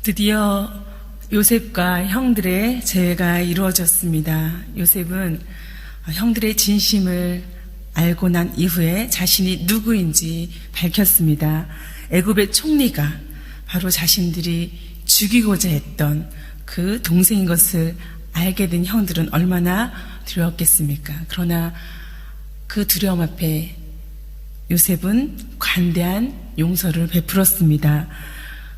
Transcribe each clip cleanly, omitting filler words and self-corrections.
드디어 요셉과 형들의 재회가 이루어졌습니다. 요셉은 형들의 진심을 알고 난 이후에 자신이 누구인지 밝혔습니다. 애굽의 총리가 바로 자신들이 죽이고자 했던 그 동생인 것을 알게 된 형들은 얼마나 두려웠겠습니까? 그러나 그 두려움 앞에 요셉은 관대한 용서를 베풀었습니다.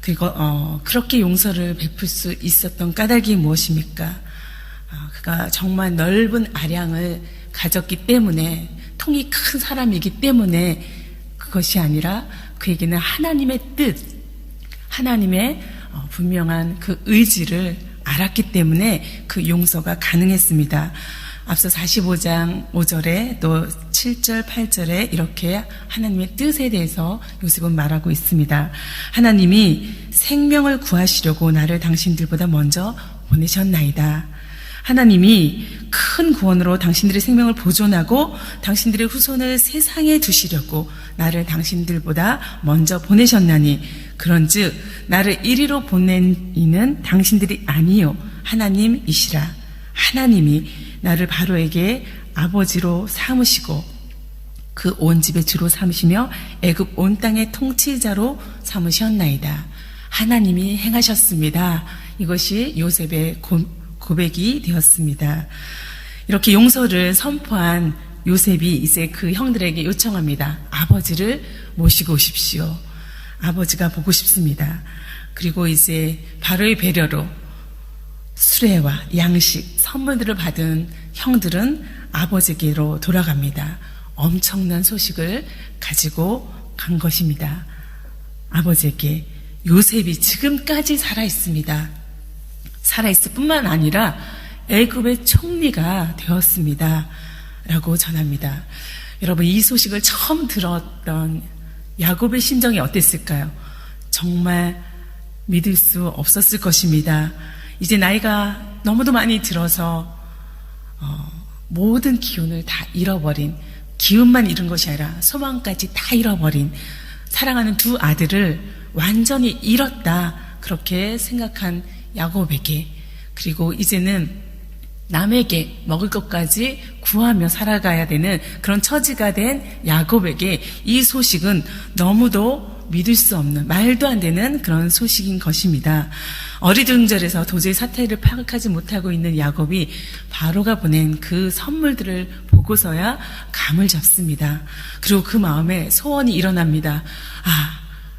그리고 그렇게 용서를 베풀 수 있었던 까닭이 무엇입니까? 그가 정말 넓은 아량을 가졌기 때문에, 통이 큰 사람이기 때문에 그것이 아니라 그에게는 하나님의 뜻, 하나님의 분명한 그 의지를 알았기 때문에 그 용서가 가능했습니다. 앞서 45장 5절에 또 7절, 8절에 이렇게 하나님의 뜻에 대해서 요셉은 말하고 있습니다. 하나님이 생명을 구하시려고 나를 당신들보다 먼저 보내셨나이다. 하나님이 큰 구원으로 당신들의 생명을 보존하고 당신들의 후손을 세상에 두시려고 나를 당신들보다 먼저 보내셨나니, 그런즉 나를 이리로 보낸 이는 당신들이 아니요 하나님이시라. 하나님이 나를 바로에게 아버지로 삼으시고 그 온 집의 주로 삼으시며 애굽 온 땅의 통치자로 삼으셨나이다. 하나님이 행하셨습니다. 이것이 요셉의 고백이 되었습니다. 이렇게 용서를 선포한 요셉이 이제 그 형들에게 요청합니다. 아버지를 모시고 오십시오. 아버지가 보고 싶습니다. 그리고 이제 바로의 배려로 수레와 양식, 선물들을 받은 형들은 아버지께로 돌아갑니다. 엄청난 소식을 가지고 간 것입니다. 아버지에게 요셉이 지금까지 살아있습니다. 살아있을 뿐만 아니라 애굽의 총리가 되었습니다. 라고 전합니다. 여러분, 이 소식을 처음 들었던 야곱의 심정이 어땠을까요? 정말 믿을 수 없었을 것입니다. 이제 나이가 너무도 많이 들어서 모든 기운을 다 잃어버린, 기운만 잃은 것이 아니라 소망까지 다 잃어버린, 사랑하는 두 아들을 완전히 잃었다, 그렇게 생각한 야곱에게, 그리고 이제는 남에게 먹을 것까지 구하며 살아가야 되는 그런 처지가 된 야곱에게 이 소식은 너무도 믿을 수 없는, 말도 안 되는 그런 소식인 것입니다. 어리둥절해서 도저히 사태를 파악하지 못하고 있는 야곱이 바로가 보낸 그 선물들을 보고서야 감을 잡습니다. 그리고 그 마음에 소원이 일어납니다.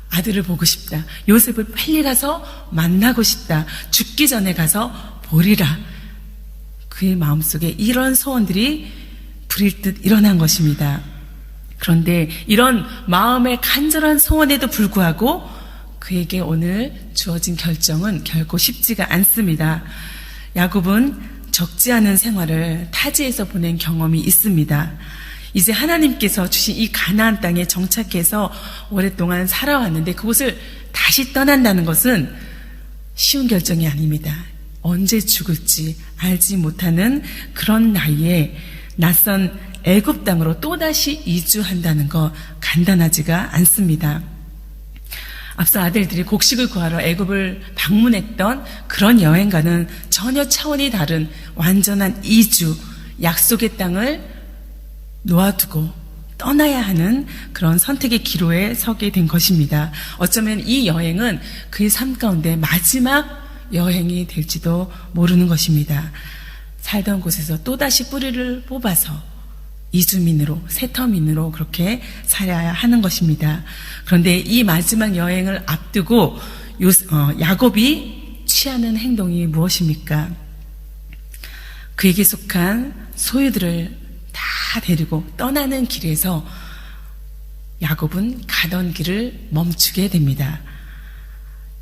아들을 보고 싶다. 요셉을 빨리 가서 만나고 싶다. 죽기 전에 가서 보리라. 그의 마음속에 이런 소원들이 불일 듯 일어난 것입니다. 그런데 이런 마음의 간절한 소원에도 불구하고 그에게 오늘 주어진 결정은 결코 쉽지가 않습니다. 야곱은 적지 않은 생활을 타지에서 보낸 경험이 있습니다. 이제 하나님께서 주신 이 가나안 땅에 정착해서 오랫동안 살아왔는데 그곳을 다시 떠난다는 것은 쉬운 결정이 아닙니다. 언제 죽을지 알지 못하는 그런 나이에 낯선 애굽 땅으로 또다시 이주한다는 거 간단하지가 않습니다. 앞서 아들들이 곡식을 구하러 애굽을 방문했던 그런 여행과는 전혀 차원이 다른 완전한 이주, 약속의 땅을 놓아두고 떠나야 하는 그런 선택의 기로에 서게 된 것입니다. 어쩌면 이 여행은 그의 삶 가운데 마지막 여행이 될지도 모르는 것입니다. 살던 곳에서 또다시 뿌리를 뽑아서 이주민으로, 새터민으로 그렇게 살아야 하는 것입니다. 그런데 이 마지막 여행을 앞두고 야곱이 취하는 행동이 무엇입니까? 그에게 속한 소유들을 다 데리고 떠나는 길에서 야곱은 가던 길을 멈추게 됩니다.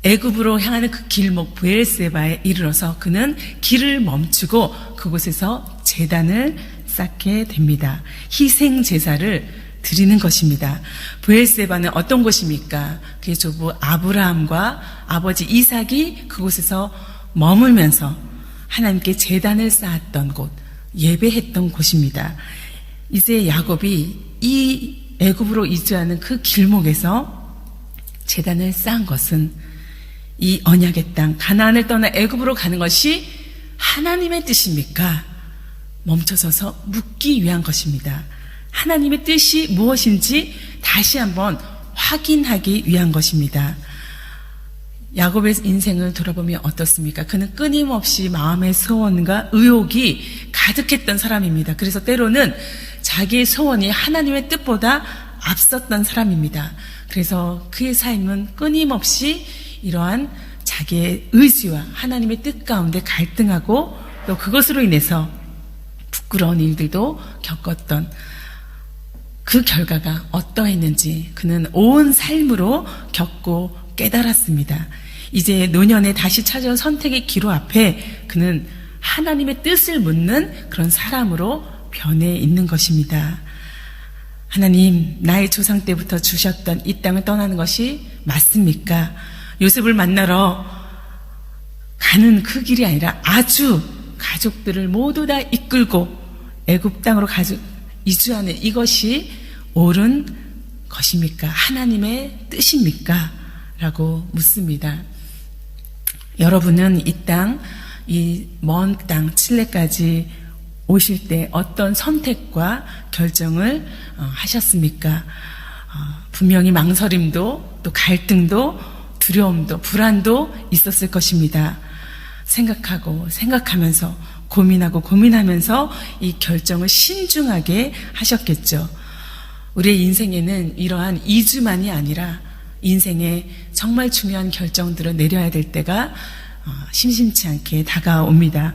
애굽으로 향하는 그 길목 브엘세바에 이르러서 그는 길을 멈추고 그곳에서 제단을 쌓게 됩니다. 희생 제사를 드리는 것입니다. 브엘세바는 어떤 곳입니까? 그의 조부 아브라함과 아버지 이삭이 그곳에서 머물면서 하나님께 제단을 쌓았던 곳, 예배했던 곳입니다. 이제 야곱이 이 애굽으로 이주하는 그 길목에서 제단을 쌓은 것은 이 언약의 땅 가나안을 떠나 애굽으로 가는 것이 하나님의 뜻입니까? 멈춰서서 묻기 위한 것입니다. 하나님의 뜻이 무엇인지 다시 한번 확인하기 위한 것입니다. 야곱의 인생을 돌아보면 어떻습니까? 그는 끊임없이 마음의 소원과 의욕이 가득했던 사람입니다. 그래서 때로는 자기의 소원이 하나님의 뜻보다 앞섰던 사람입니다. 그래서 그의 삶은 끊임없이 이러한 자기의 의지와 하나님의 뜻 가운데 갈등하고 또 그것으로 인해서 부끄러운 일들도 겪었던 그 결과가 어떠했는지 그는 온 삶으로 겪고 깨달았습니다. 이제 노년에 다시 찾아온 선택의 기로 앞에 그는 하나님의 뜻을 묻는 그런 사람으로 변해 있는 것입니다. 하나님, 나의 조상 때부터 주셨던 이 땅을 떠나는 것이 맞습니까? 요셉을 만나러 가는 그 길이 아니라 아주 가족들을 모두 다 이끌고 애굽 땅으로 이주하는 이것이 옳은 것입니까? 하나님의 뜻입니까? 라고 묻습니다. 여러분은 이 땅, 이 먼 땅 칠레까지 오실 때 어떤 선택과 결정을 하셨습니까? 분명히 망설임도 또 갈등도 두려움도 불안도 있었을 것입니다. 생각하면서 고민하면서 이 결정을 신중하게 하셨겠죠. 우리의 인생에는 이러한 이주만이 아니라 인생에 정말 중요한 결정들을 내려야 될 때가 심심치 않게 다가옵니다.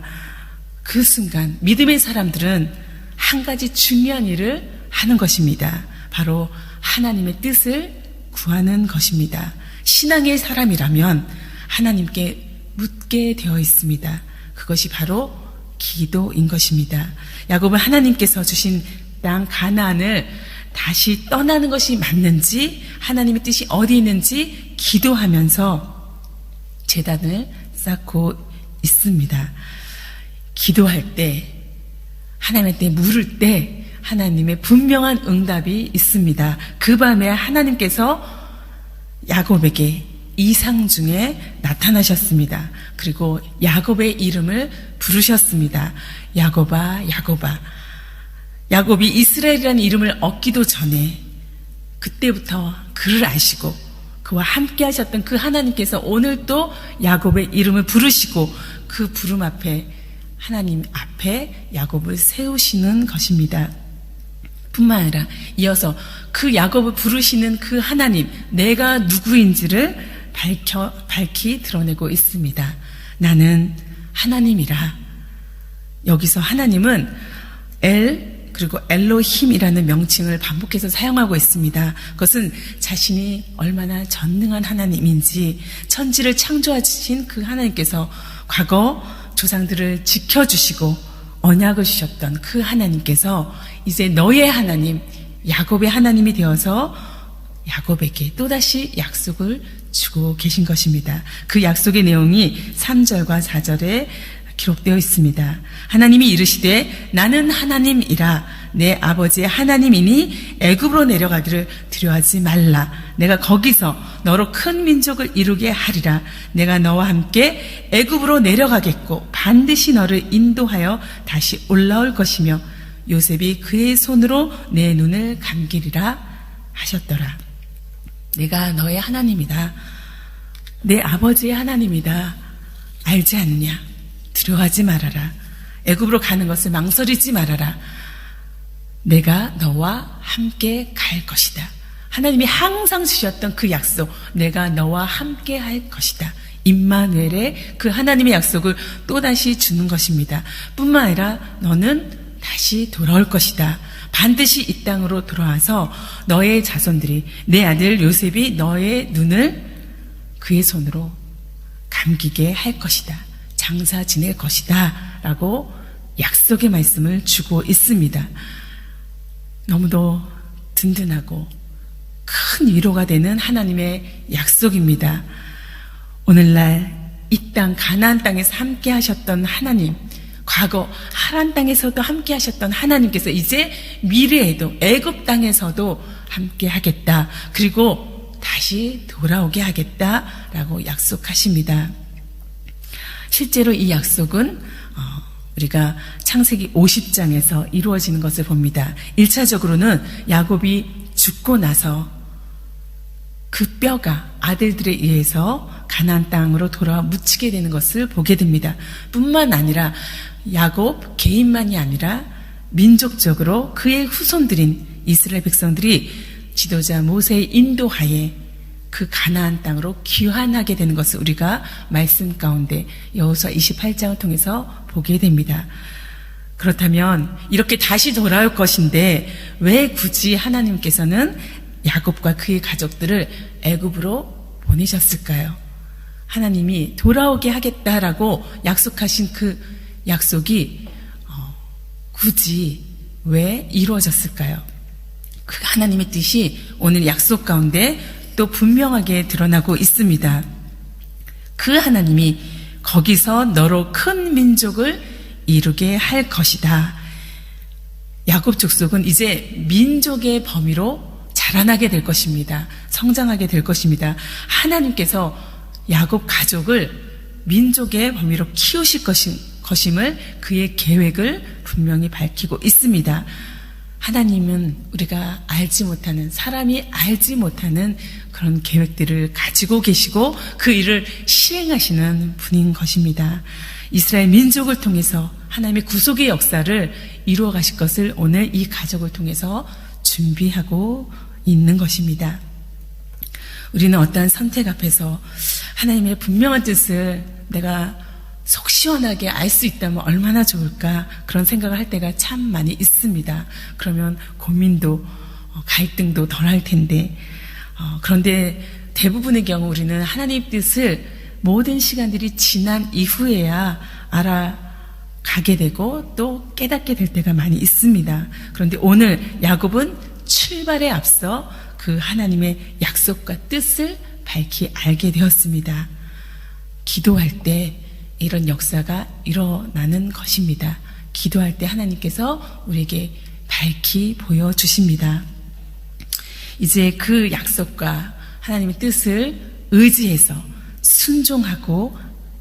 그 순간 믿음의 사람들은 한 가지 중요한 일을 하는 것입니다. 바로 하나님의 뜻을 구하는 것입니다. 신앙의 사람이라면 하나님께 묻게 되어 있습니다. 그것이 바로 기도인 것입니다. 야곱은 하나님께서 주신 땅 가나안을 다시 떠나는 것이 맞는지, 하나님의 뜻이 어디 있는지 기도하면서 제단을 쌓고 있습니다. 기도할 때, 하나님한테 물을 때 하나님의 분명한 응답이 있습니다. 그 밤에 하나님께서 야곱에게 이상 중에 나타나셨습니다. 그리고 야곱의 이름을 부르셨습니다. 야곱아, 야곱아. 야곱이 이스라엘이라는 이름을 얻기도 전에 그때부터 그를 아시고 그와 함께 하셨던 그 하나님께서 오늘 또 야곱의 이름을 부르시고 그 부름 앞에 하나님 앞에 야곱을 세우시는 것입니다. 뿐만 아니라 이어서 그 야곱을 부르시는 그 하나님, 내가 누구인지를 밝히 드러내고 있습니다. 나는 하나님이라. 여기서 하나님은 그리고 엘로힘이라는 명칭을 반복해서 사용하고 있습니다. 그것은 자신이 얼마나 전능한 하나님인지 천지를 창조하신 그 하나님께서 과거 조상들을 지켜주시고 언약을 주셨던 그 하나님께서 이제 너의 하나님, 야곱의 하나님이 되어서 야곱에게 또다시 약속을 주고 계신 것입니다. 그 약속의 내용이 3절과 4절에 기록되어 있습니다. 하나님이 이르시되 나는 하나님이라 내 아버지의 하나님이니 애굽으로 내려가기를 두려워하지 말라. 내가 거기서 너로 큰 민족을 이루게 하리라. 내가 너와 함께 애굽으로 내려가겠고 반드시 너를 인도하여 다시 올라올 것이며 요셉이 그의 손으로 내 눈을 감기리라 하셨더라. 내가 너의 하나님이다. 내 아버지의 하나님이다. 알지 않느냐? 두려워하지 말아라. 애굽으로 가는 것을 망설이지 말아라. 내가 너와 함께 갈 것이다. 하나님이 항상 주셨던 그 약속, 내가 너와 함께 할 것이다. 임마누엘의 그 하나님의 약속을 또다시 주는 것입니다. 뿐만 아니라 너는 다시 돌아올 것이다. 반드시 이 땅으로 돌아와서 너의 자손들이, 내 아들 요셉이 너의 눈을 그의 손으로 감기게 할 것이다. 장사 지낼 것이다 라고 약속의 말씀을 주고 있습니다. 너무도 든든하고 큰 위로가 되는 하나님의 약속입니다. 오늘날 이 땅 가나안 땅에서 함께 하셨던 하나님, 과거 하란 땅에서도 함께 하셨던 하나님께서 이제 미래에도 애굽 땅에서도 함께 하겠다. 그리고 다시 돌아오게 하겠다라고 약속하십니다. 실제로 이 약속은 우리가 창세기 50장에서 이루어지는 것을 봅니다. 1차적으로는 야곱이 죽고 나서 그 뼈가 아들들에 의해서 가나안 땅으로 돌아와 묻히게 되는 것을 보게 됩니다. 뿐만 아니라 야곱 개인만이 아니라 민족적으로 그의 후손들인 이스라엘 백성들이 지도자 모세의 인도하에 그 가나안 땅으로 귀환하게 되는 것을 우리가 말씀 가운데 여호수아 28장을 통해서 보게 됩니다. 그렇다면 이렇게 다시 돌아올 것인데 왜 굳이 하나님께서는 야곱과 그의 가족들을 애굽으로 보내셨을까요? 하나님이 돌아오게 하겠다라고 약속하신 그 약속이 굳이 왜 이루어졌을까요? 그 하나님의 뜻이 오늘 약속 가운데 또 분명하게 드러나고 있습니다. 그 하나님이 거기서 너로 큰 민족을 이루게 할 것이다. 야곱 족속은 이제 민족의 범위로 자라나게 될 것입니다. 성장하게 될 것입니다. 하나님께서 야곱 가족을 민족의 범위로 키우실 것임을 그의 계획을 분명히 밝히고 있습니다. 하나님은 우리가 알지 못하는, 사람이 알지 못하는 그런 계획들을 가지고 계시고 그 일을 실행하시는 분인 것입니다. 이스라엘 민족을 통해서 하나님의 구속의 역사를 이루어 가실 것을 오늘 이 가족을 통해서 준비하고 있는 것입니다. 우리는 어떠한 선택 앞에서 하나님의 분명한 뜻을 내가 속 시원하게 알 수 있다면 얼마나 좋을까, 그런 생각을 할 때가 참 많이 있습니다. 그러면 고민도 갈등도 덜 할 텐데, 그런데 대부분의 경우 우리는 하나님의 뜻을 모든 시간들이 지난 이후에야 알아가게 되고 또 깨닫게 될 때가 많이 있습니다. 그런데 오늘 야곱은 출발에 앞서 그 하나님의 약속과 뜻을 밝히 알게 되었습니다. 기도할 때 이런 역사가 일어나는 것입니다. 기도할 때 하나님께서 우리에게 밝히 보여주십니다. 이제 그 약속과 하나님의 뜻을 의지해서 순종하고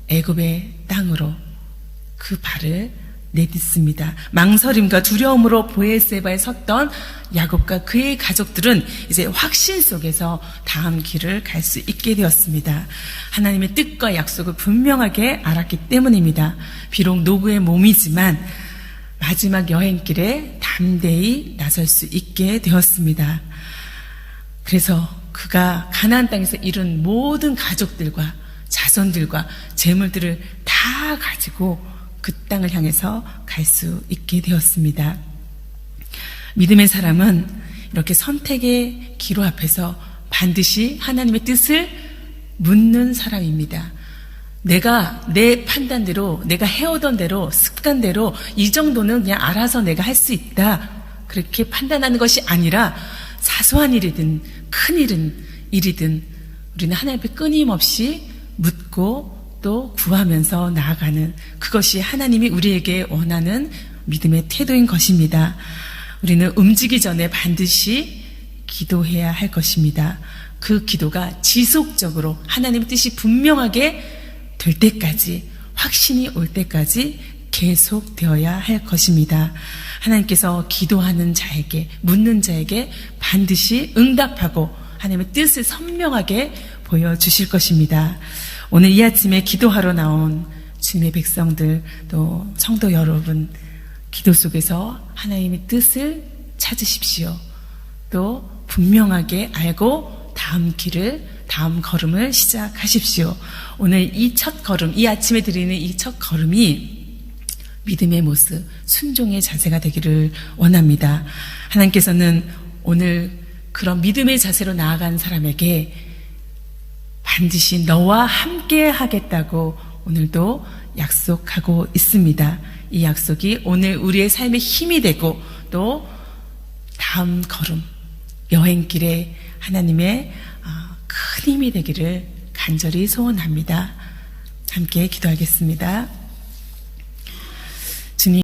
애굽의 땅으로 그 발을 내딛습니다. 망설임과 두려움으로 보엘세바에 섰던 야곱과 그의 가족들은 이제 확신 속에서 다음 길을 갈 수 있게 되었습니다. 하나님의 뜻과 약속을 분명하게 알았기 때문입니다. 비록 노구의 몸이지만 마지막 여행길에 담대히 나설 수 있게 되었습니다. 그래서 그가 가나안 땅에서 이룬 모든 가족들과 자손들과 재물들을 다 가지고 그 땅을 향해서 갈 수 있게 되었습니다. 믿음의 사람은 이렇게 선택의 기로 앞에서 반드시 하나님의 뜻을 묻는 사람입니다. 내가 내 판단대로, 내가 해오던 대로, 습관대로 이 정도는 그냥 알아서 내가 할 수 있다, 그렇게 판단하는 것이 아니라 사소한 일이든 큰 일이든 우리는 하나님 앞에 끊임없이 묻고 또 구하면서 나아가는, 그것이 하나님이 우리에게 원하는 믿음의 태도인 것입니다. 우리는 움직이기 전에 반드시 기도해야 할 것입니다. 그 기도가 지속적으로 하나님의 뜻이 분명하게 될 때까지, 확신이 올 때까지 계속되어야 할 것입니다. 하나님께서 기도하는 자에게, 묻는 자에게 반드시 응답하고 하나님의 뜻을 선명하게 보여주실 것입니다. 오늘 이 아침에 기도하러 나온 주님의 백성들, 또 성도 여러분, 기도 속에서 하나님의 뜻을 찾으십시오. 또 분명하게 알고 다음 걸음을 시작하십시오. 오늘 이 첫 걸음, 이 아침에 드리는 이 첫 걸음이 믿음의 모습, 순종의 자세가 되기를 원합니다. 하나님께서는 오늘 그런 믿음의 자세로 나아간 사람에게 반드시 너와 함께 하겠다고 오늘도 약속하고 있습니다. 이 약속이 오늘 우리의 삶의 힘이 되고 또 다음 걸음, 여행길에 하나님의 큰 힘이 되기를 간절히 소원합니다. 함께 기도하겠습니다. 주님,